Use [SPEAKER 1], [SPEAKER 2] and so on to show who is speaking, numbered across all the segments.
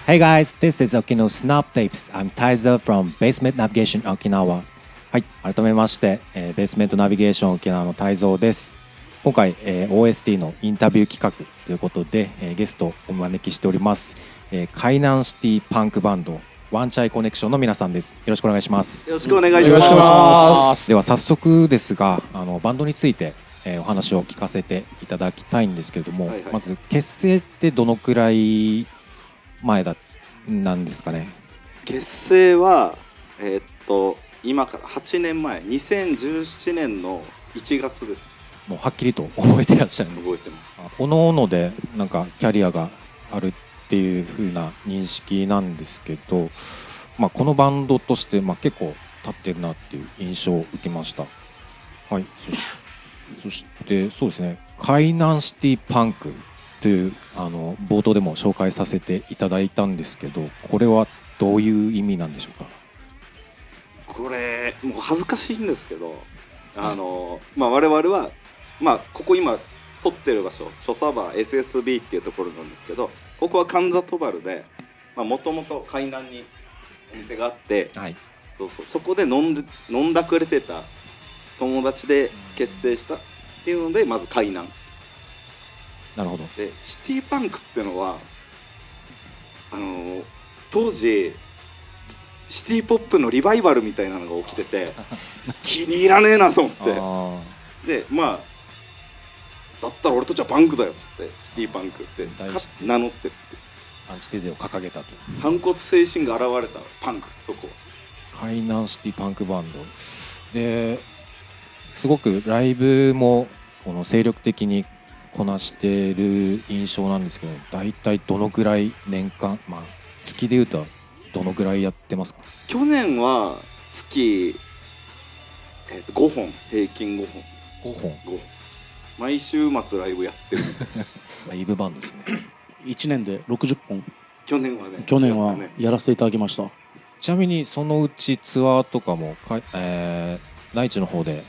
[SPEAKER 1] Hey guys, this is Okino Snap Tapes. I'm Taiza from Basement Navigation Okinawa. はい、改めまして、ベースメントナビゲーション沖縄の泰造です。今回、OST のインタビュー企画ということで、ゲストをお招きしております、海南シティパンクバンドワンチャイコネクションの皆さんです。よろしくお願いします。
[SPEAKER 2] よろしくお願いします。
[SPEAKER 1] では早速ですが、バンドについて、お話を聞かせていただきたいんですけれども、まず結成ってどのくらい前なんですかね。
[SPEAKER 2] 結成は今から8年前2017年の1月です。
[SPEAKER 1] もうはっきりと覚えてらっしゃるんです。
[SPEAKER 2] 覚えてます。
[SPEAKER 1] おのおのでなんかキャリアがあるっていう風な認識なんですけど、このバンドとして、結構立ってるなっていう印象を受けました。はい、そしてそうですね、海南シティパンクという冒頭でも紹介させていただいたんですけど、これはどういう意味なんでしょうか。
[SPEAKER 2] これもう恥ずかしいんですけど、我々は、ここ今撮ってる場所ショサバ SSB っていうところなんですけど、ここはカンザトバルでもともと海南にお店があって、はい、そこで飲んだくれてた友達で結成したっていうので、まず海南。
[SPEAKER 1] なるほど。
[SPEAKER 2] でシティパンクっていうのは当時シティポップのリバイバルみたいなのが起きてて気に入らねえなと思ってでだったら俺たちはパンクだよっつってシティパンクって名乗ってって
[SPEAKER 1] アンチテーゼを掲げたと。
[SPEAKER 2] 反骨精神が現れたパンク。そこ
[SPEAKER 1] 海南シティパンクバンドですごくライブもこの精力的にこなしている印象なんですけど、だいたいどのぐらい年間、月でいうとどのぐらいやってますか。
[SPEAKER 2] 去年は月、5本平均5本毎週末ライブやってる
[SPEAKER 1] ライブバンドですね。
[SPEAKER 3] 1年で60本
[SPEAKER 2] 去年は
[SPEAKER 3] やらせていただきました。
[SPEAKER 1] ちなみにそのうちツアーとかも内地の方で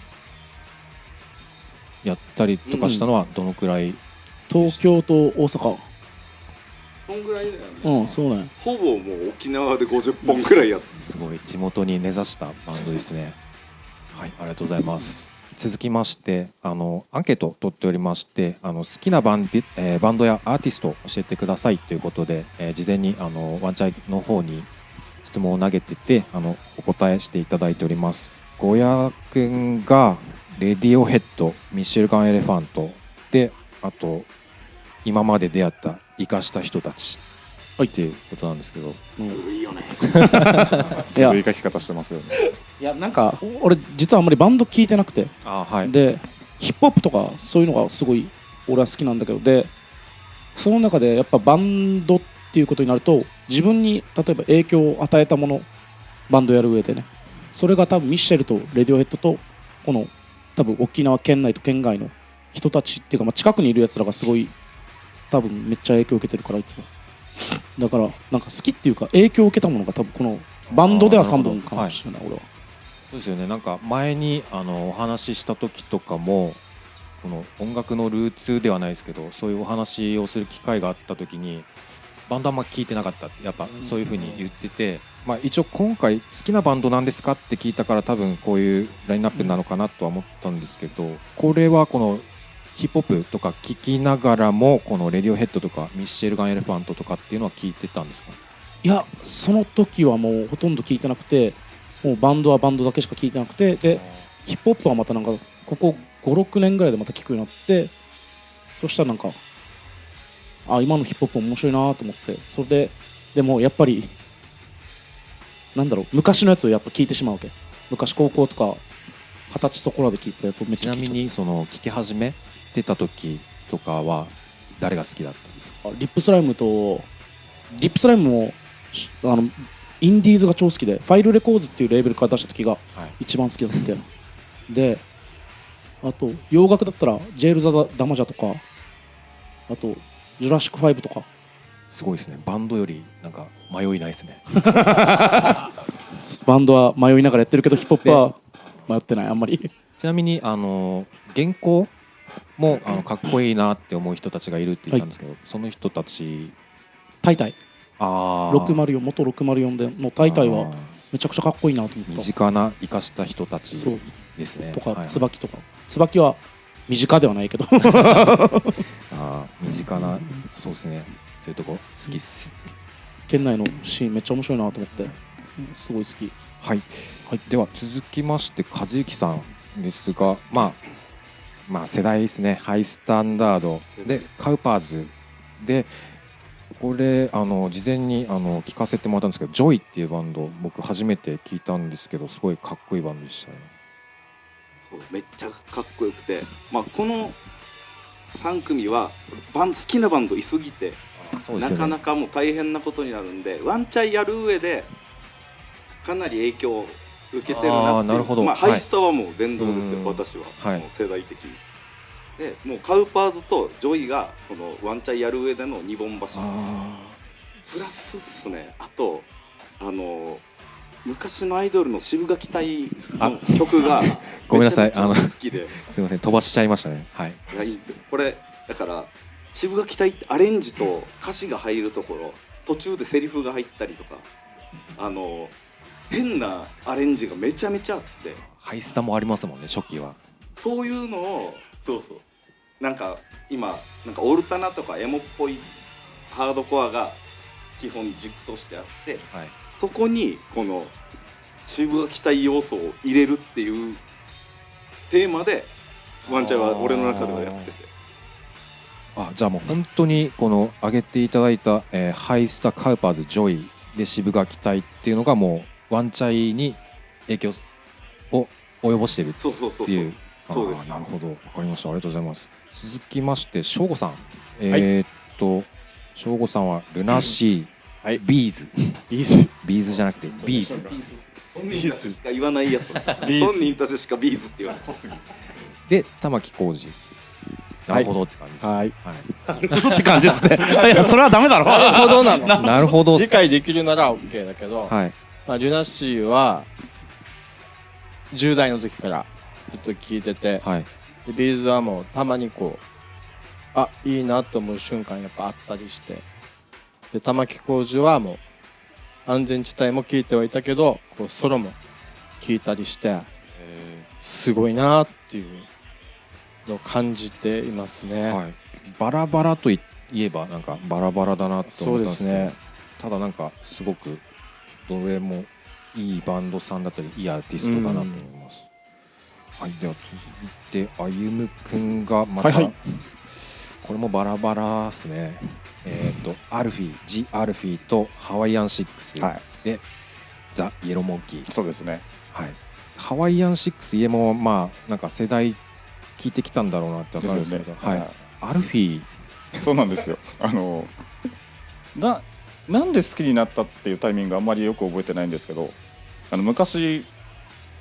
[SPEAKER 1] やったりとかしたのはどのくらい、
[SPEAKER 3] 東京と大阪。
[SPEAKER 2] そんぐらいだよね。
[SPEAKER 3] そうね。
[SPEAKER 2] ほぼもう沖縄で50本くらいやってる。
[SPEAKER 1] すごい地元に根ざしたバンドですね。はい、ありがとうございます。続きましてアンケートを取っておりまして、好きなバンドやアーティストを教えてくださいということで、事前にワンチャイの方に質問を投げててお答えしていただいております。ゴヤ君がレディオヘッド、ミッシェルガン・エレファントで、あと今まで出会った生かした人たちっていうことなんですけど、
[SPEAKER 2] ずるいよね。
[SPEAKER 1] ずるい書き方してますよね。
[SPEAKER 3] いやなんか俺実はあんまりバンド聞いてなくて、
[SPEAKER 1] はい、
[SPEAKER 3] でヒップホップとかそういうのがすごい俺は好きなんだけど、でその中でやっぱバンドっていうことになると自分に例えば影響を与えたもの、バンドやる上でね、それが多分ミッシェルとレディオヘッドとこの多分沖縄県内と県外の人たちっていうか、近くにいるやつらがすごい多分めっちゃ影響を受けてるから、いつもだからなんか好きっていうか影響を受けたものが多分このバンドでは3本かもしれない、俺は。
[SPEAKER 1] そうですよね。なんか前にお話しした時とかもこの音楽のルーツではないですけど、そういうお話をする機会があった時にバンドあんま聞いてなかったってやっぱそういう風に言ってて、一応今回好きなバンドなんですかって聞いたから多分こういうラインナップなのかなとは思ったんですけど、これはこのヒップホップとか聞きながらもこのレディオヘッドとかミッシェルガン・エレファントとかっていうのは聞いてたんですか。
[SPEAKER 3] いやその時はもうほとんど聞いてなくて、もうバンドはバンドだけしか聞いてなくて、でヒップホップはまたなんかここ 5,6 年ぐらいでまた聞くようになって、そしたらなんか今のヒップホップ面白いなと思って、それででもやっぱりなんだろう、昔のやつをやっぱ聞いてしまうわけ。昔高校とか20歳そこらで聞いたやつをめっちゃ聞いちゃった。
[SPEAKER 1] ちなみにその聞き始めてた時とかは誰が好きだったんですか。
[SPEAKER 3] リップスライムもインディーズが超好きで、ファイルレコーズっていうレーベルから出した時が一番好きだって、であと洋楽だったらジェール・ザ・ダマジャとか、あとジュラシック5とか。
[SPEAKER 1] すごいですね。バンドよりなんか迷いないですね。
[SPEAKER 3] バンドは迷いながらやってるけど、ヒップホップは迷ってないあんまり。
[SPEAKER 1] ちなみに原稿もかっこいいなって思う人たちがいるって言ったんですけど、その人たち
[SPEAKER 3] タイタイ
[SPEAKER 1] あ
[SPEAKER 3] 604元604での大体はめちゃくちゃかっこいいなと思った。
[SPEAKER 1] 身近な生かした人たち
[SPEAKER 3] そう
[SPEAKER 1] ですね。
[SPEAKER 3] とか、
[SPEAKER 1] はいはい、
[SPEAKER 3] 椿とか椿は身近ではないけど
[SPEAKER 1] 身近な、そうですね、そういうとこ好きっす。
[SPEAKER 3] 県内のシーンめっちゃ面白いなと思ってすごい好き。
[SPEAKER 1] はい、はい、では続きまして和之さんですが、まあ世代ですね。ハイスタンダードでカウパーズで、これ事前に聞かせてもらったんですけど、ジョイっていうバンド僕初めて聞いたんですけど、すごいかっこいいバンドでしたね。
[SPEAKER 2] そうめっちゃかっこよくて、この3組は好きなバンドいすぎて、
[SPEAKER 1] そうですよね、
[SPEAKER 2] なかなかもう大変なことになるんで、ワンチャンやる上でかなり影響を受けてるなっていう。
[SPEAKER 1] なるほど、
[SPEAKER 2] ハイスタはもう殿堂ですよ、私は、
[SPEAKER 1] はい、
[SPEAKER 2] もう世代的に。でもうカウパーズとジョイがこのワンチャンやる上での2本柱プラスっすね。あと昔のアイドルの渋垣隊の曲が
[SPEAKER 1] ごめんなさい、
[SPEAKER 2] 好きで
[SPEAKER 1] すいません、飛ばしちゃいましたね。はい、
[SPEAKER 2] いや、いいんですよ。これだから渋垣隊ってアレンジと歌詞が入るところ、途中でセリフが入ったりとか、変なアレンジがめちゃめちゃあって、
[SPEAKER 1] ハイスタもありますもんね、初期は。
[SPEAKER 2] そういうのをなんか今なんかオルタナとかエモっぽいハードコアが基本軸としてあって、
[SPEAKER 1] はい、
[SPEAKER 2] そこにこの渋垣隊要素を入れるっていうテーマでワンチャンは俺の中ではやってて、
[SPEAKER 1] じゃあもう本当にこの上げていただいた、ハイスタ、カウパーズ、ジョイで渋垣隊っていうのがもうワンチャイに影響を及ぼしてるっていう。
[SPEAKER 2] そうです。
[SPEAKER 1] なるほど、わかりました、ありがとうございます。続きまして翔吾さん、翔吾さんはルナシー、ビーズじゃなくてビーズ
[SPEAKER 2] 本人たちしか言わないやつ本人たちしかビーズって言わない
[SPEAKER 1] で玉置浩二。なるほどって感じです。
[SPEAKER 3] はい、なるほどって感じですね。いや、それはダメだろ。
[SPEAKER 4] なるほどなの。
[SPEAKER 1] なるほど。
[SPEAKER 4] 理解できるなら OK だけど、
[SPEAKER 1] はい、
[SPEAKER 4] ルナシーは10代の時からずっと聞いてて、
[SPEAKER 1] はい、
[SPEAKER 4] でビーズはもうたまにこういいなと思う瞬間やっぱあったりして、で玉置浩二はもう安全地帯も聞いてはいたけど、こうソロも聞いたりしてすごいなっていうのを感じていますね。
[SPEAKER 1] はい、バラバラといえばなんかバラバラだなと思ったんですけど、
[SPEAKER 4] そうですね、
[SPEAKER 1] ただなんかすごくどれもいいバンドさんだったりいいアーティストだなと思います。はい、では続いて歩夢くんがまた、これもバラバラですね。アルフィー、ジ・アルフィーとハワイアン6で、ザ・イエローモンキー。
[SPEAKER 5] そうですね。
[SPEAKER 1] はい、ハワイアン6、イエモンはなんか世代聞いてきたんだろうなって分かるんですけど、はい、アルフィ
[SPEAKER 5] ー、そうなんですよ。なんで好きになったっていうタイミングあんまりよく覚えてないんですけど、昔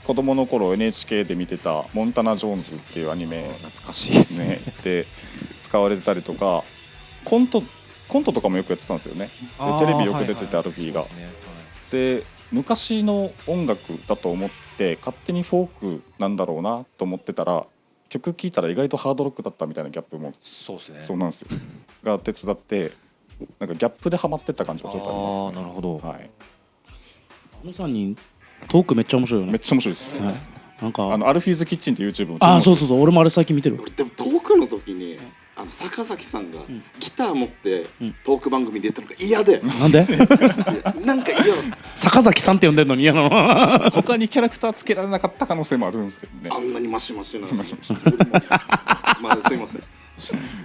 [SPEAKER 5] 子供の頃 NHK で見てたモンタナ・ジョーンズっていうアニメ、
[SPEAKER 1] 懐かしいですね。
[SPEAKER 5] で使われてたりとか、コントとかもよくやってたんですよね。でテレビよく出ててアルフィーが、で昔の音楽だと思って勝手にフォークなんだろうなと思ってたら、曲聴いたら意外とハードロックだったみたいなギャップもそうなんですよが手伝って、なんかギャップでハマってった感じがちょっとありますね。
[SPEAKER 1] なるほど。
[SPEAKER 3] はい、3人トークめっちゃ面白いよね。
[SPEAKER 5] めっちゃ面白いです。
[SPEAKER 3] はい、なんか
[SPEAKER 5] アルフィーズキッチンって YouTube も
[SPEAKER 3] そう俺もあれ最近見てる。
[SPEAKER 2] 俺でもトークの時に坂崎さんがギター持ってトーク番組出たのが嫌で、
[SPEAKER 3] なんで
[SPEAKER 2] なんか嫌だ。
[SPEAKER 3] 坂崎さんって呼んでるのに嫌なの。
[SPEAKER 5] 他にキャラクターつけられなかった可能性もあるんですけどね。
[SPEAKER 2] あんなにマシマシな。すいません。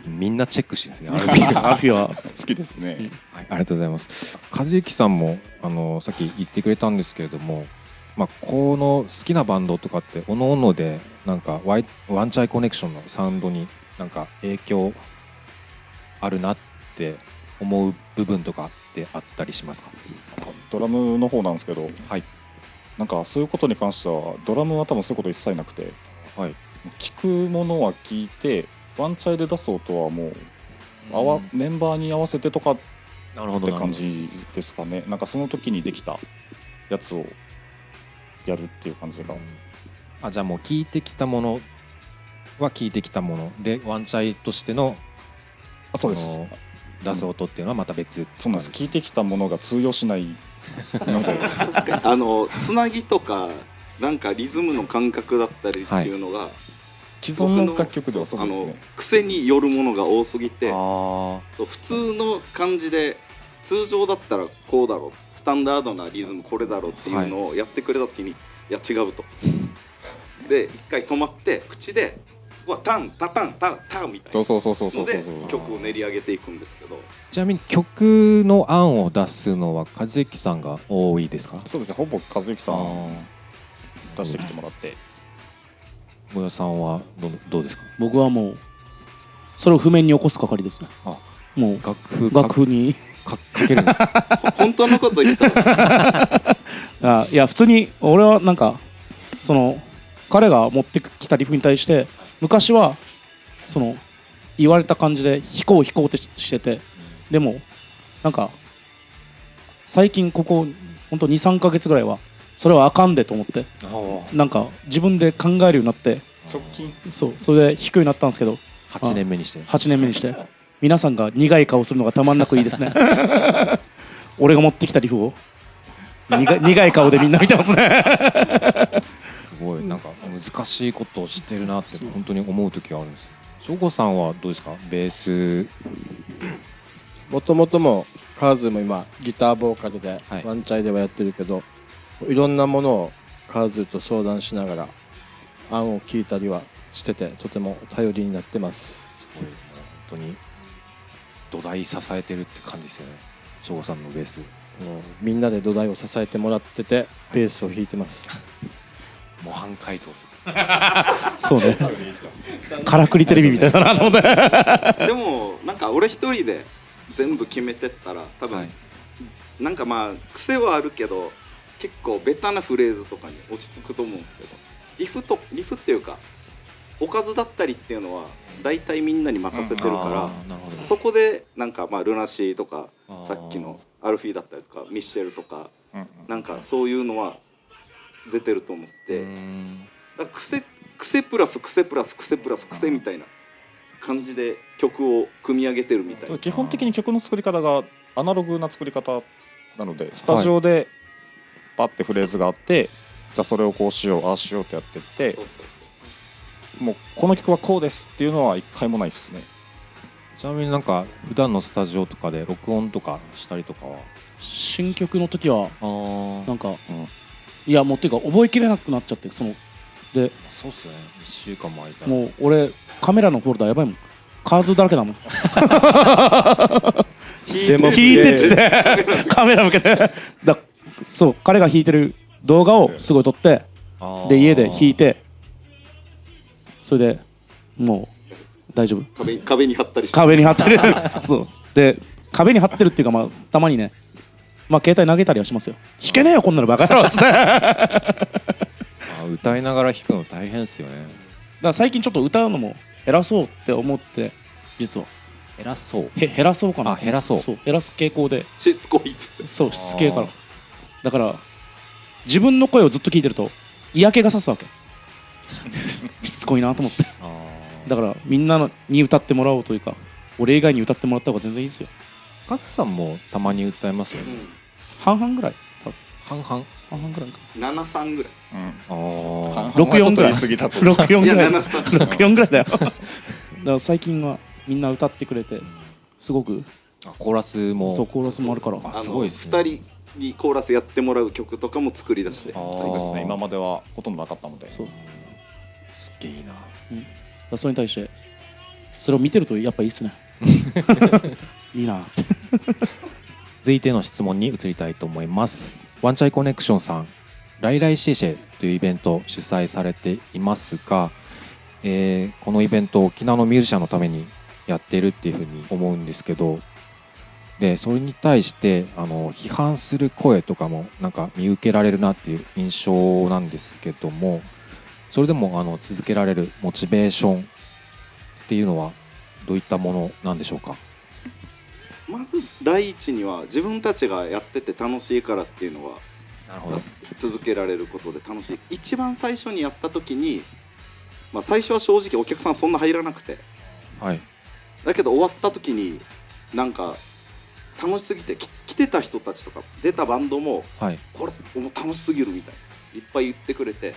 [SPEAKER 1] みんなチェックしてるんですね。
[SPEAKER 3] アルフィは
[SPEAKER 5] 好きですね。
[SPEAKER 1] はい、ありがとうございます。和之さんもさっき言ってくれたんですけれども、この好きなバンドとかっておのおのでなんかワンチャイコネクションのサウンドになんか影響あるなって思う部分とかってあったりしますか？
[SPEAKER 5] ドラムの方なんですけど、
[SPEAKER 1] はい、
[SPEAKER 5] なんかそういうことに関してはドラムは多分そういうこと一切なくて、
[SPEAKER 1] はい、
[SPEAKER 5] 聞くものは聞いてワンチャイで出す音はもうメンバーに合わせてとかって感じですかね。なんかその時にできたやつをやるっていう感じが、
[SPEAKER 1] じゃあもう聞いてきたものは聞いてきたものでワンチャイとしての
[SPEAKER 5] そうです
[SPEAKER 1] 出す音っていうのはまた別、
[SPEAKER 5] そうなんです。聞いてきたものが通用しないので
[SPEAKER 2] 確かにつなぎとかなんかリズムの感覚だったりっていうのが、
[SPEAKER 5] 既存の楽曲ではそうですね。
[SPEAKER 2] 癖によるものが多すぎて、
[SPEAKER 1] あ
[SPEAKER 2] そう普通の感じで通常だったらこうだろう、スタンダードなリズムこれだろうっていうのをやってくれた時に、いや違うと。で一回止まって口でここはタンタタンタンタンみたいな
[SPEAKER 5] そう
[SPEAKER 2] ので曲を練り上げていくんですけど。
[SPEAKER 1] ちなみに曲の案を出すのは和之さんが多いですか？
[SPEAKER 5] そうですね。ほぼ和之さん
[SPEAKER 1] あ
[SPEAKER 5] 出してきてもらって。
[SPEAKER 1] 小屋さんはどうですか？
[SPEAKER 3] 僕はもうそれを譜面に起こす係ですね。
[SPEAKER 1] あ、
[SPEAKER 3] もう
[SPEAKER 1] 楽
[SPEAKER 3] 譜に
[SPEAKER 1] かけるんですか？
[SPEAKER 2] 本当のこと言ったら
[SPEAKER 3] いや普通に俺はなんかその彼が持ってきたリフに対して昔はその言われた感じで弾こうってしてて、でもなんか最近ここほんと 2,3 ヶ月ぐらいはそれはあかんでと思って、なんか自分で考えるようになって、
[SPEAKER 5] 直近
[SPEAKER 3] そうそれで弾くようになったんですけど、
[SPEAKER 1] 8年目にして
[SPEAKER 3] 8年目にして皆さんが苦い顔するのがたまんなくいいですね俺が持ってきたリフを苦い顔でみんな見てますね
[SPEAKER 1] すごいなんか難しいことをしてるなって本当に思う時があるんです。翔吾さんはどうですか？ベース
[SPEAKER 4] もともともカーズも今ギターボーカルで
[SPEAKER 1] はい
[SPEAKER 4] ワンチャイではやってるけど、いろんなものをカーズと相談しながら案を聞いたりはしてて、とても頼りになってます。
[SPEAKER 1] すごいもう本当に土台支えてるって感じですよね、翔吾さんのベース。
[SPEAKER 4] もうみんなで土台を支えてもらっててベースを弾いてます。
[SPEAKER 1] 模範解答する。
[SPEAKER 3] そうねからくりテレビみたいだなと思って
[SPEAKER 2] でもなんか俺一人で全部決めてったら多分、
[SPEAKER 1] はい
[SPEAKER 2] なんかまあ癖はあるけど結構ベタなフレーズとかに落ち着くと思うんですけど、リフっていうかおかずだったりっていうのは大体みんなに任せてるから、
[SPEAKER 1] なるほど。
[SPEAKER 2] そこでなんかまあルナシーとか
[SPEAKER 1] あー
[SPEAKER 2] さっきのアルフィーだったりとかミッシェルとか
[SPEAKER 5] うんうん
[SPEAKER 2] なんかそういうのは出てると思って、
[SPEAKER 1] うーん
[SPEAKER 2] だから癖プラス癖プラス癖プラス癖みたいな感じで曲を組み上げてるみたいな。
[SPEAKER 5] 基本的に曲の作り方がアナログな作り方なので、スタジオでパッてフレーズがあって、じゃあそれをこうしようああしようってやってって
[SPEAKER 2] そうそう
[SPEAKER 5] もうこの曲はこうですっていうのは一回もないですね。
[SPEAKER 1] ちなみになんか普段のスタジオとかで録音とかしたりとかは
[SPEAKER 3] 新曲の時は
[SPEAKER 1] あ
[SPEAKER 3] なんか、いやもうっていうか覚えきれなくなっちゃって、そので
[SPEAKER 1] そうっすよね。1週間も空いたら
[SPEAKER 3] もう俺カメラのフォルダやばいもん、カーズだらけだもん
[SPEAKER 4] でも
[SPEAKER 3] 弾いてっつってカメラ向けてそう彼が弾いてる動画をすごい撮ってで家で弾いて、それでもう大丈夫、
[SPEAKER 2] 壁に貼ったりして
[SPEAKER 3] 壁に貼ってるそうで壁に貼ってるっていうか、まあたまにね、まあ携帯投げたりはしますよ。弾けねえよこんなのバカ野郎っつってだか
[SPEAKER 1] 歌いながら弾くの大変ですよね。
[SPEAKER 3] ら最近ちょっと歌うのも減らそうって思って、実は
[SPEAKER 1] 偉そう。
[SPEAKER 3] 減らそうかな、
[SPEAKER 1] 減らそう。
[SPEAKER 3] そう減らす傾向で、
[SPEAKER 2] しつこいっつって
[SPEAKER 3] そうしつけからだから自分の声をずっと聞いてると嫌気がさすわけしつこいなと思ってだからみんなに歌ってもらおうというか、俺以外に歌ってもらった方が全然いいですよ。
[SPEAKER 1] カズさんもたまに歌いますよね。
[SPEAKER 3] 半々ぐらい、
[SPEAKER 1] 半々。
[SPEAKER 3] 半々ぐらいか
[SPEAKER 2] 73ぐらい
[SPEAKER 1] あ
[SPEAKER 3] 64ぐらい
[SPEAKER 5] 言い過ぎだと
[SPEAKER 3] 64ぐらい
[SPEAKER 2] いや73
[SPEAKER 3] 64ぐらいだよだから最近はみんな歌ってくれてすごく、
[SPEAKER 1] コーラスも。
[SPEAKER 3] そうコーラスもあるから、
[SPEAKER 1] すごいですね。
[SPEAKER 2] 2人にコーラスやってもらう曲とかも作り出して
[SPEAKER 5] そうですね。今まではほとんどなかったので。
[SPEAKER 3] そう
[SPEAKER 1] すっげえいいな。
[SPEAKER 3] だからそれに対してそれを見てるとやっぱいいっすねいいなって
[SPEAKER 1] 続いての質問に移りたいと思います。ワンチャイコネクションさん、ライライシェシェというイベントを主催されていますが、このイベントを沖縄のミュージシャンのためにやっているっていうふうに思うんですけど、でそれに対して批判する声とかもなんか見受けられるなっていう印象なんですけども、それでも続けられるモチベーションっていうのはどういったものなんでしょうか？
[SPEAKER 2] まず第一には自分たちがやってて楽しいからっていうのは
[SPEAKER 1] なるほど。
[SPEAKER 2] 続けられることで楽しい。一番最初にやった時に、まあ、最初は正直お客さんそんな入らなくて、
[SPEAKER 1] はい。
[SPEAKER 2] だけど終わった時になんか楽しすぎて来てた人たちとか出たバンドも
[SPEAKER 1] はい
[SPEAKER 2] これもう楽しすぎるみたいないっぱい言ってくれて、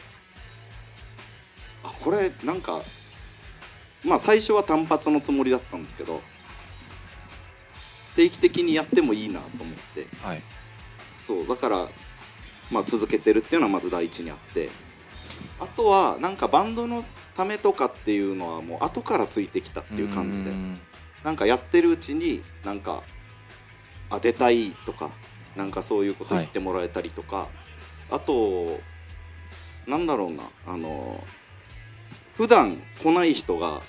[SPEAKER 2] あこれなんかまあ最初は単発のつもりだったんですけど定期的にやってもいいなと思って、
[SPEAKER 1] はい
[SPEAKER 2] そうだからまあ続けてるっていうのはまず第一にあって、あとはなんかバンドのためとかっていうのはもう後からついてきたっていう感じで、なんかやってるうちになんか出たいとかなんかそういうこと言ってもらえたりとか、あとなんだろうな普段来ない人が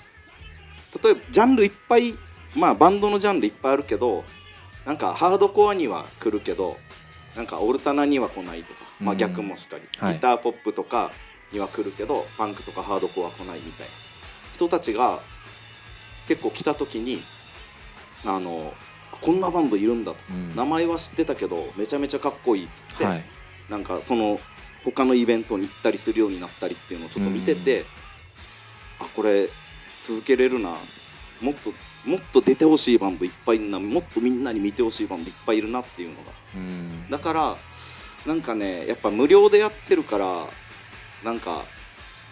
[SPEAKER 2] 例えばジャンルいっぱいまあバンドのジャンルいっぱいあるけどなんかハードコアには来るけどなんかオルタナには来ないとか、まあ逆もしっかり、
[SPEAKER 1] はい
[SPEAKER 2] ギターポップとかには来るけどパンクとかハードコア来ないみたいな人たちが結構来た時にこんなバンドいるんだとか、名前は知ってたけどめちゃめちゃかっこいいっつって、
[SPEAKER 1] はい
[SPEAKER 2] なんかその他のイベントに行ったりするようになったりっていうのをちょっと見てて、あこれ続けれるな、もっと出てほしいバンドいっぱいいるな、もっとみんなに見てほしいバンドいっぱいいるなっていうのが、だからなんかねやっぱ無料でやってるからなんか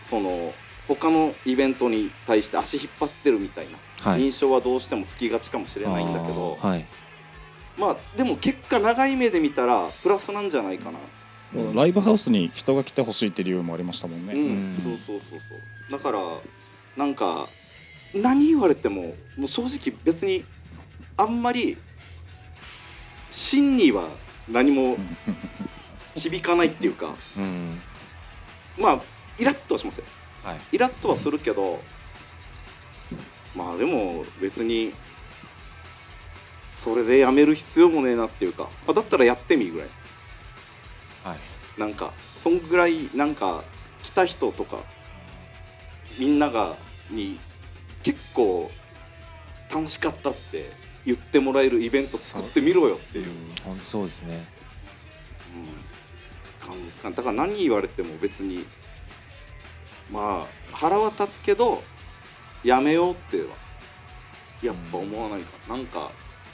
[SPEAKER 2] その他のイベントに対して足引っ張ってるみたいな印象はどうしてもつきがちかもしれないんだけど、
[SPEAKER 1] はい
[SPEAKER 2] まあでも結果長い目で見たらプラスなんじゃないかな。
[SPEAKER 5] ライブハウスに人が来てほしいっていう理由もありましたもんね。
[SPEAKER 2] そうだからなんか何言われてももう正直別にあんまり真には何も響かないっていうか、まあイラッとはしますよ、はい、イラッとはするけどまあでも別にそれでやめる必要もねえなっていうか、だったらやってみぐらい、はい、なんかそんぐらいなんか来た人とかみんなに結構楽しかったって言ってもらえるイベント作ってみろよっていう、
[SPEAKER 1] 本当そうですね、
[SPEAKER 2] 感じですかね。だから何言われても別にまあ腹は立つけどやめようってはやっぱ思わないかな。なんか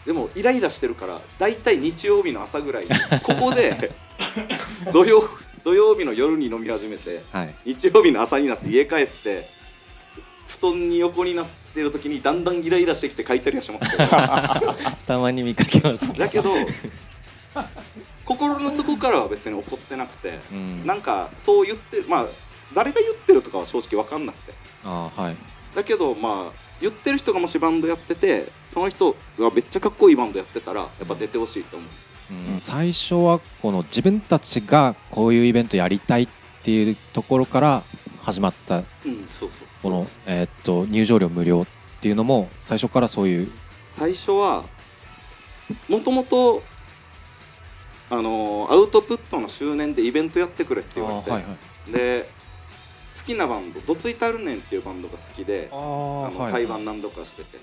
[SPEAKER 2] でもイライラしてるからだいたい日曜日の朝ぐらいにここで土曜日の夜に飲み始めて、はい、日曜日の朝になって家帰って布団に横になってる時にだんだんイライラしてきて書いたりはしますけど
[SPEAKER 1] たまに見かけます、ね、
[SPEAKER 2] だけど心の底からは別に怒ってなくて、なんかそう言ってまあ誰が言ってるとかは正直分かんなくて、はい、だけどまあ言ってる人がもしバンドやっててその人がめっちゃかっこいいバンドやってたらやっぱ出てほしいと思う、
[SPEAKER 1] 最初はこの自分たちがこういうイベントやりたいっていうところから始まった、この入場料無料っていうのも最初からそういう。
[SPEAKER 2] 最初はもともとアウトプットの周年でイベントやってくれって言われて、はいはい、で好きなバンドどついたるねんっていうバンドが好きで対バン何度かしてて、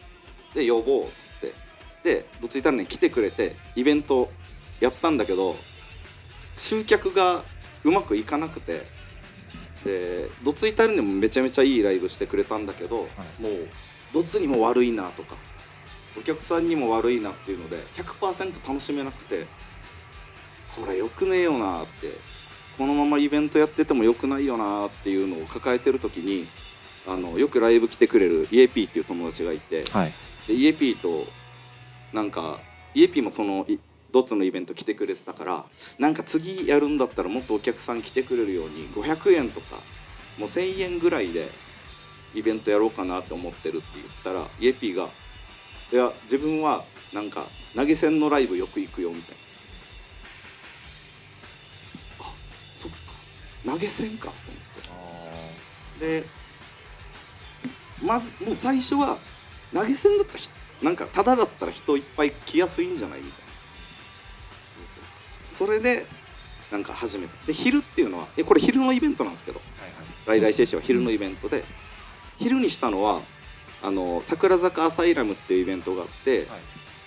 [SPEAKER 2] で呼ぼうっつってでどついたるねん来てくれてイベントやったんだけど集客がうまくいかなくて、でどついたるねんもめちゃめちゃいいライブしてくれたんだけど、はい、もうどつにも悪いなとかお客さんにも悪いなっていうので 100% 楽しめなくて、これよくねえよなって、このままイベントやっててもよくないよなっていうのを抱えてる時によくライブ来てくれるイエピーっていう友達がいて、はい、でイエピーとなんかイエピーもそのドッツのイベント来てくれてたから、なんか次やるんだったらもっとお客さん来てくれるように500円とかもう1000円ぐらいでイベントやろうかなと思ってるって言ったら、イエピーがいや自分はなんか投げ銭のライブよく行くよみたいな、そっか投げ銭かと思って、でまずもう最初は投げ銭だったらなんかタダだったら人いっぱい来やすいんじゃないみたいな、それでなんか始めた。で昼っていうのはこれ昼のイベントなんですけど、来世は昼のイベントで、昼にしたのは桜坂アサイラムっていうイベントがあって、はい、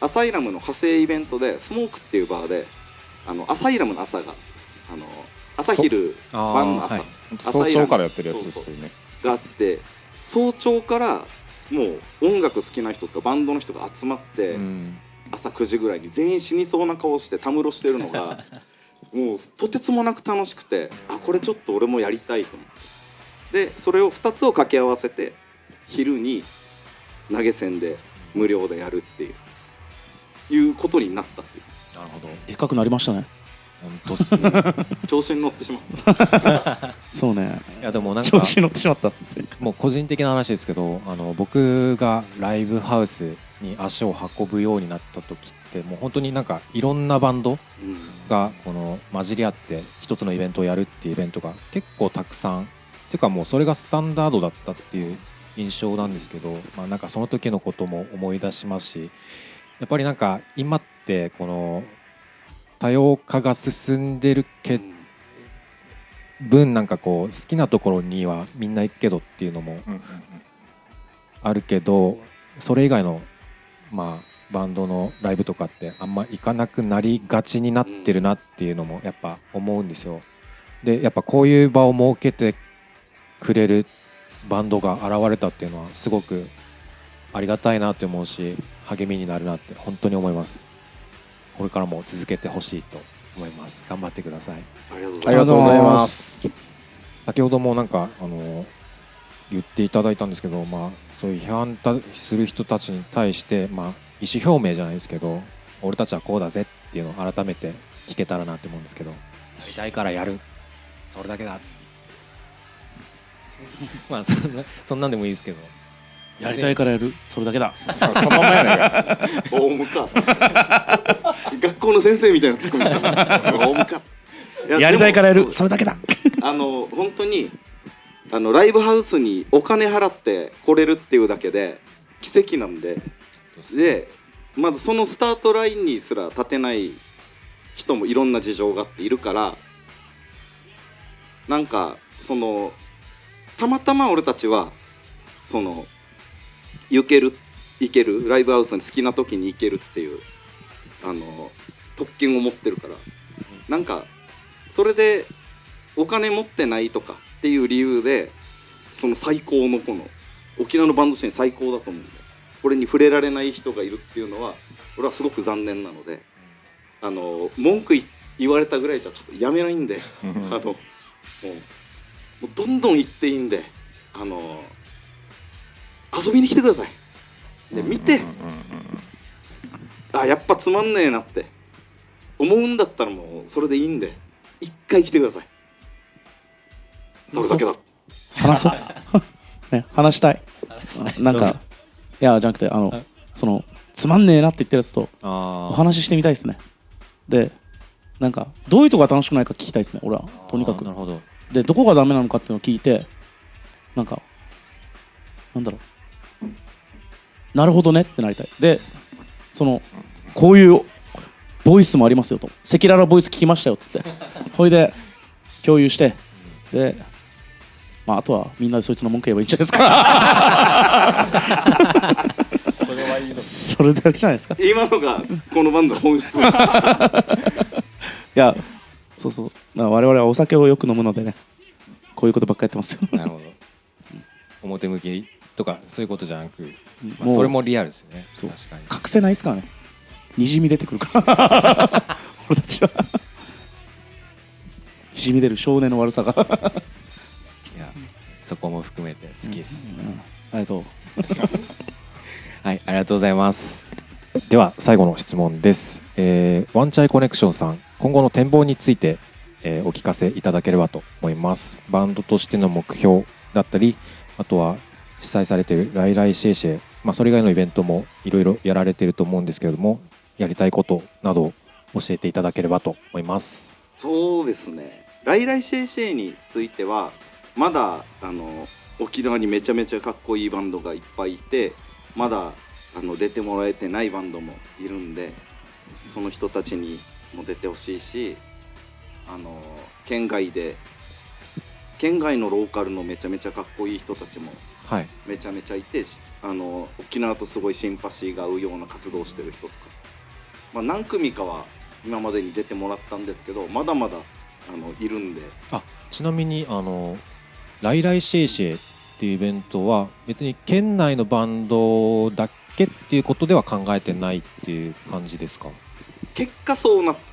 [SPEAKER 2] アサイラムの派生イベントでスモークっていうバーでアサイラムの朝が朝昼晩の朝、はい、
[SPEAKER 5] 早朝からやってるやつですよね
[SPEAKER 2] があって、早朝からもう音楽好きな人とかバンドの人が集まって朝9時ぐらいに全員死にそうな顔してたむろしてるのがもうとてつもなく楽しくて、あこれちょっと俺もやりたいと思ってでそれを2つを掛け合わせて昼に投げ銭で無料でやるっていうことになったっていう。
[SPEAKER 1] なるほど。
[SPEAKER 3] でかくなりましたね。
[SPEAKER 1] 本当っすね。
[SPEAKER 2] 調子に乗ってしまった
[SPEAKER 3] そうね。
[SPEAKER 1] いやでもなんか
[SPEAKER 3] 調子に乗ってしまった。
[SPEAKER 1] もう個人的な話ですけど、僕がライブハウスに足を運ぶようになった時ってもう本当になんかいろんなバンドがこの混じり合って一つのイベントをやるっていうイベントが結構たくさんっていうかもうそれがスタンダードだったっていう印象なんですけど、まあなんかその時のことも思い出しますし、やっぱりなんか今ってこの多様化が進んでる分なんかこう好きなところにはみんな行くけどっていうのもあるけど、それ以外のまあバンドのライブとかってあんま行かなくなりがちになってるなっていうのもやっぱ思うんですよ。でやっぱこういう場を設けてくれるバンドが現れたっていうのはすごくありがたいなって思うし励みになるなって本当に思います。これからも続けてほしいと思います。頑張ってください。
[SPEAKER 2] ありがとうご
[SPEAKER 4] あ
[SPEAKER 2] ざいます。
[SPEAKER 4] りがとうございます。
[SPEAKER 1] 先ほどもなんか言っていただいたんですけど、まあそういう批判する人たちに対してまあ意思表明じゃないですけど、俺たちはこうだぜっていうのを改めて聞けたらなって思うんですけど、やりたいからやる、それだけだ。まあそんなんでもいいですけど。
[SPEAKER 3] やりたいからやる、それだけだ。
[SPEAKER 5] そのままやないか。
[SPEAKER 2] オウムか学校の先生みたいなツッコミしたオウムか。
[SPEAKER 3] やりたいからやる、
[SPEAKER 2] でも
[SPEAKER 3] それだけだ。
[SPEAKER 2] 本当にライブハウスにお金払って来れるっていうだけで奇跡なんで、まずそのスタートラインにすら立てない人もいろんな事情があっているから、なんかたまたま俺たちは行けるライブハウスに好きな時に行けるっていう特権を持ってるから、なんかそれでお金持ってないとかっていう理由でその最高のこの沖縄のバンドシーン最高だと思うんで、これに触れられない人がいるっていうのは俺はすごく残念なので、文句言われたぐらいじゃちょっとやめないんでもうどんどん行っていいんで遊びに来てください。で見て、やっぱつまんねえなって思うんだったらもうそれでいいんで一回来てください。それだけだ。
[SPEAKER 3] 話そうね、話したい。なんかいやじゃなくてつまんねえなって言ってるやつとお話ししてみたいですね。でなんかどういうとこが楽しくないか聞きたいですね、俺は。とにかく
[SPEAKER 1] なるほど。
[SPEAKER 3] でどこがダメなのかっていうのを聞いて、なんかなんだろう、なるほどねってなりたい。でこういうボイスもありますよと、赤裸々ボイス聞きましたよっつってほいで共有して、でまああとはみんなでそいつの文句言えばいいんじゃないですか
[SPEAKER 4] それはいいの。
[SPEAKER 3] それだけじゃないですか。
[SPEAKER 2] 今のがこのバンドの本質
[SPEAKER 3] いやそうそう、我々はお酒をよく飲むのでね、こういうことばっかりやってますよ
[SPEAKER 1] なるほど。表向きとかそういうことじゃなく、まあ、
[SPEAKER 3] もう
[SPEAKER 1] それもリアルですよね。
[SPEAKER 3] そう
[SPEAKER 1] 確かに。
[SPEAKER 3] 隠せないですからね、にじみ出てくるから俺たちはにじみ出る少年の悪さが
[SPEAKER 1] いやそこも含めて好きです。
[SPEAKER 3] ありがとう。
[SPEAKER 1] はい、ありがとうございます。では最後の質問です。ワンチャイコネクションさん、今後の展望について、お聞かせいただければと思います。バンドとしての目標だったり、あとは主催されているライライシェイシェイ、まあ、それ以外のイベントもいろいろやられていると思うんですけれども、やりたいことなどを教えていただければと思います。
[SPEAKER 2] そうですね、ライライシェイシェイについてはまだ沖縄にめちゃめちゃかっこいいバンドがいっぱいいて、まだ出てもらえてないバンドもいるんで、その人たちにも出てほしいし、県外のローカルのめちゃめちゃかっこいい人たちも
[SPEAKER 1] はい、
[SPEAKER 2] めちゃめちゃいて、沖縄とすごいシンパシーが合うような活動をしてる人とか、まあ、何組かは今までに出てもらったんですけど、まだまだいるんで。
[SPEAKER 1] ちなみにライライシェイシェイっっていうイベントは別に県内のバンドだけっていうことでは考えてないっていう感じですか？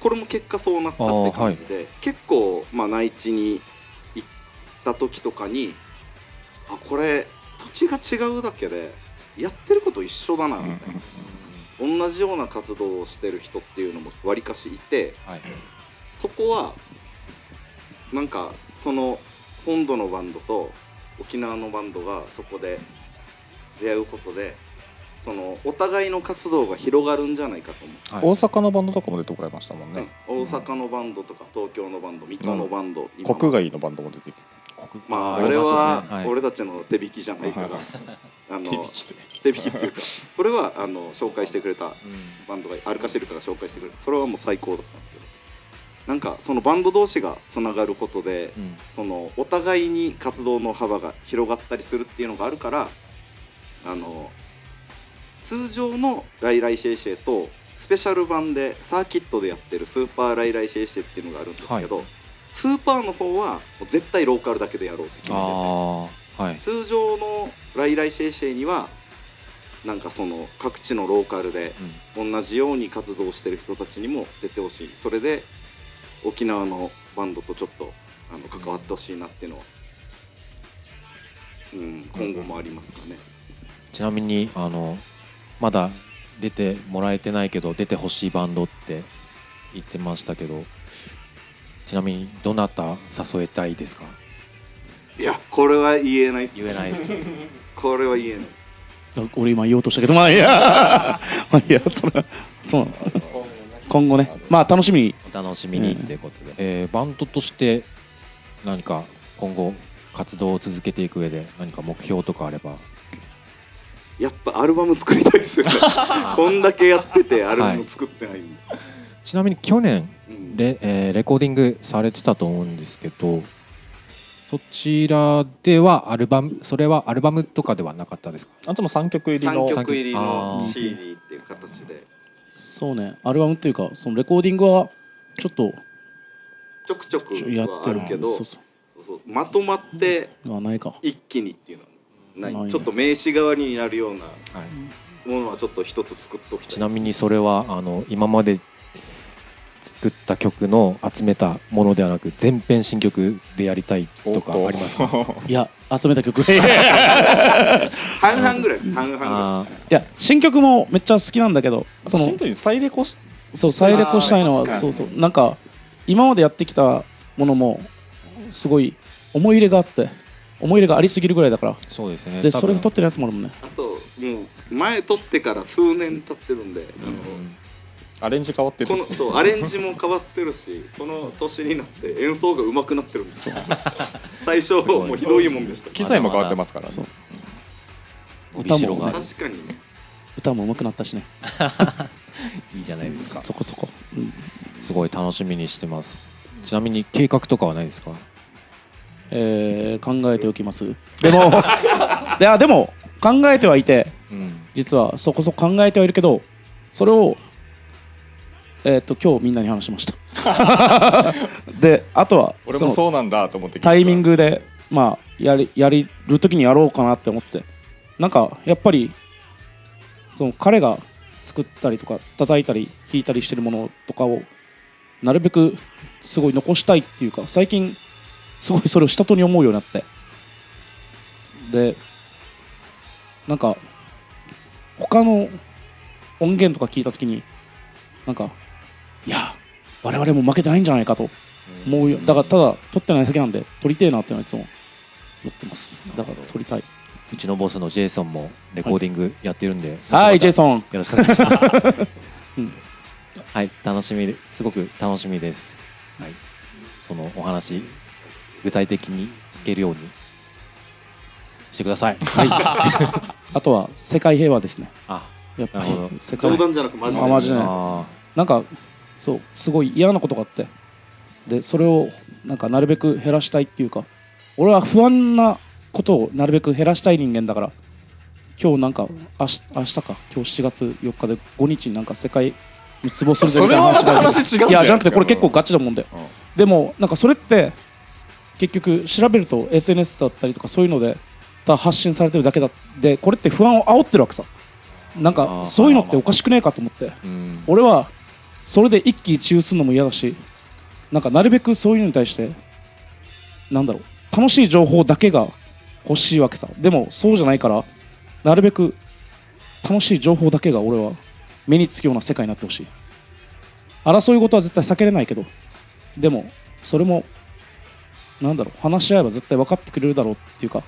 [SPEAKER 2] これも結果そうなったって感じで、結構内地に行った時とかにこれ土地が違うだけでやってること一緒だなみたいな、同じような活動をしてる人っていうのもわりかしいて、
[SPEAKER 1] はい、
[SPEAKER 2] そこはなんかその本土のバンドと沖縄のバンドがそこで出会うことでそのお互いの活動が広がるんじゃないかと思う、
[SPEAKER 1] はい、
[SPEAKER 5] 大阪のバンドとかも出てこられましたもんね、
[SPEAKER 2] 大阪のバンドとか東京のバンド、水戸のバンド、
[SPEAKER 5] 国外のバンドも出てきて、
[SPEAKER 2] あれは俺たちの手引きじゃないから、手引きっていうかこれは紹介してくれたバンドがアルカシルから紹介してくれた、それはもう最高だったんですけど、なんかそのバンド同士がつながることで、そのお互いに活動の幅が広がったりするっていうのがあるから、通常のライライシェイシェイとスペシャル版でサーキットでやってるスーパーライライシェイシェイっていうのがあるんですけど、スーパーの方はもう絶対ローカルだけでやろうって決めてて、通常のライライシェイシェイにはなんかその各地のローカルで同じように活動してる人たちにも出てほしい、それで沖縄のバンドとちょっと関わってほしいなっていうのは、今後もありますかね。
[SPEAKER 1] ちなみにまだ出てもらえてないけど出てほしいバンドって言ってましたけど、ちなみにどなた誘えたいですか？
[SPEAKER 2] いやこれは言えないっす。
[SPEAKER 1] 言えないです
[SPEAKER 2] これは言えない。
[SPEAKER 3] 俺今言おうとしたけど、まあいやいやそれはそうなんだ。今後ね、楽しみに
[SPEAKER 1] お楽しみにっていうことで、バンドとして何か今後活動を続けていく上で何か目標とかあれば。
[SPEAKER 2] やっぱアルバム作りたいですよねこんだけやっててアルバム作ってないんで、
[SPEAKER 1] ちなみに去年レコーディングされてたと思うんですけど、そちらではそれはアルバムとかではなかったですか？
[SPEAKER 5] あとも3曲入りの
[SPEAKER 2] 3曲入りの CD っていう形で、
[SPEAKER 3] そうね、アルバムっていうかそのレコーディングはちょっと
[SPEAKER 2] ちょくちょく
[SPEAKER 3] やって
[SPEAKER 2] はあるけど、そうまとまって
[SPEAKER 3] ないか
[SPEAKER 2] 一気にっていうのはない、ちょっと名刺代わりになるようなものはちょっと一つ作っときたいです。
[SPEAKER 1] ちなみにそれは今まで作った曲の集めたものではなく全編新曲でやりたいとかありますか？
[SPEAKER 3] いや集めた曲
[SPEAKER 2] 半々ぐらいです。半々ぐらい。
[SPEAKER 3] いや新曲もめっちゃ好きなんだけど、
[SPEAKER 5] シンプルに再レコし
[SPEAKER 3] 再レコしたいのはそうなんか今までやってきたものもすごい思い入れがあって、思い入れがありすぎるぐらいだから。
[SPEAKER 1] そうですね。
[SPEAKER 3] でそれが撮ってるやつもあるもんね。
[SPEAKER 2] あともう前撮ってから数年経ってるんで、
[SPEAKER 5] アレンジ変わってる。
[SPEAKER 2] アレンジも変わってるし、この年になって演奏が上手くなってるんですよ最初もうひどいもんでした。
[SPEAKER 5] 機材も変わってますからね。
[SPEAKER 3] 歌も
[SPEAKER 2] 確かにね、
[SPEAKER 3] 歌も上手くなったしね
[SPEAKER 1] いいじゃないですか。
[SPEAKER 3] そこそこ、
[SPEAKER 1] すごい楽しみにしてます。ちなみに計画とかはないですか？
[SPEAKER 3] 考えておきます。でも考えてはいて、実はそこそこ考えてはいるけど、それを今日みんなに話しましたであとは
[SPEAKER 5] 俺もそうなんだと思って
[SPEAKER 3] タイミングでやる時にやろうかなって思ってて、なんかやっぱりその彼が作ったりとか叩いたり弾いたりしてるものとかをなるべくすごい残したいっていうか、最近すごいそれをしたとに思うようになって、でなんか他の音源とか聞いた時になんかいや我々も負けてないんじゃないかと思うよ。だからただ撮ってないだけなんで撮りてえなっていうのはいつも思ってます。だから撮りたい。
[SPEAKER 1] うちのボスのジェイソンもレコーディングやってるんで、
[SPEAKER 3] はいジェイソン
[SPEAKER 1] よろしくお願いします、はい、すごく楽しみです、はい、そのお話具体的に聞けるようにしてください、はい、
[SPEAKER 3] あとは世界平和ですね。やっぱり世界
[SPEAKER 2] 冗談じゃなくマジで、
[SPEAKER 3] マジでなんかそうすごい嫌なことがあって、でそれをなんかなるべく減らしたいっていうか、俺は不安なことをなるべく減らしたい人間だから、今日なんか明日か今日7月4日で5日になんか世界滅亡するぜみたいな話がある。
[SPEAKER 5] それはまた話違うんじゃないですか。
[SPEAKER 3] いやじゃなくてこれ結構ガチだもんで、でもなんかそれって結局調べると SNS だったりとかそういうのでた発信されてるだけだで、これって不安を煽ってるわけさ。なんかそういうのっておかしくねえかと思って、俺はそれで一喜一憂するのも嫌だし、なんかなるべくそういうのに対してなんだろう、楽しい情報だけが欲しいわけさ。でもそうじゃないから、なるべく楽しい情報だけが俺は目につくような世界になってほしい。争い事は絶対避けれないけど、でもそれもなんだろう、話し合えば絶対分かってくれるだろうっていうか、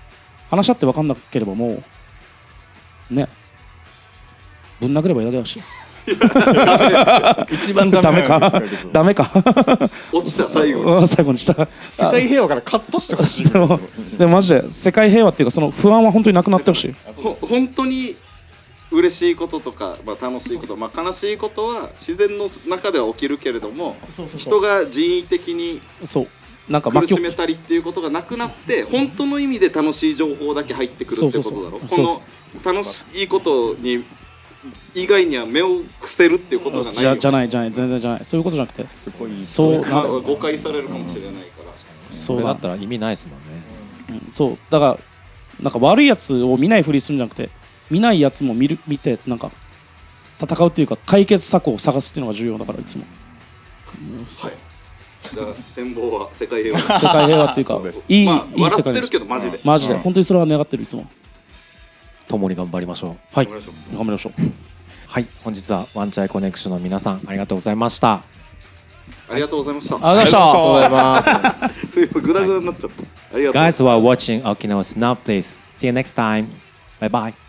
[SPEAKER 3] 話し合って分かんなければもうね、ぶん殴ればいいだけだし。
[SPEAKER 4] 一番
[SPEAKER 3] ダメかダメか
[SPEAKER 2] 落ちた最後に
[SPEAKER 3] 最後にした
[SPEAKER 5] 世界平和からカットしてほしい。
[SPEAKER 3] でもマジで世界平和っていうか、その不安は本当になくなってほしい。
[SPEAKER 2] 本当に嬉しいこととか、楽しいこと、悲しいことは自然の中では起きるけれども、人が人為的に
[SPEAKER 3] そうなんか
[SPEAKER 2] 苦しめたりっていうことがなくなって、本当の意味で楽しい情報だけ入ってくるってことだろ。この楽しいことに以外には目を伏せるっていうことじゃないよ。
[SPEAKER 3] じゃない全然じゃない、そういうことじゃなくて、
[SPEAKER 5] すごい
[SPEAKER 3] そう
[SPEAKER 2] 誤解されるかもしれないから、
[SPEAKER 3] そう
[SPEAKER 1] だったら意味ないですもんね。
[SPEAKER 3] そうだから、なんか悪いやつを見ないふりするんじゃなくて、見ないやつも見て、なんか戦うっていうか解決策を探すっていうのが重要だから、いつも。
[SPEAKER 2] はい。だから展望は世界平和。
[SPEAKER 3] 世界平和っていうか、いい世界
[SPEAKER 2] 笑ってるけどマジで。
[SPEAKER 3] マジで本当にそれは願ってる、いつも。
[SPEAKER 1] 共に頑張りましょう。
[SPEAKER 3] はい、
[SPEAKER 2] 頑張りましょう
[SPEAKER 3] 頑張りましょう。
[SPEAKER 1] はい、本日はワンチャイコネクションの皆さんありがとうございました。
[SPEAKER 2] ありがとうございました。
[SPEAKER 3] ありがとうございました。
[SPEAKER 2] すいません、グダグダになっちゃった。ありがとう。
[SPEAKER 1] Guys who are watching Okinawa Snow, please see you next time. Bye bye.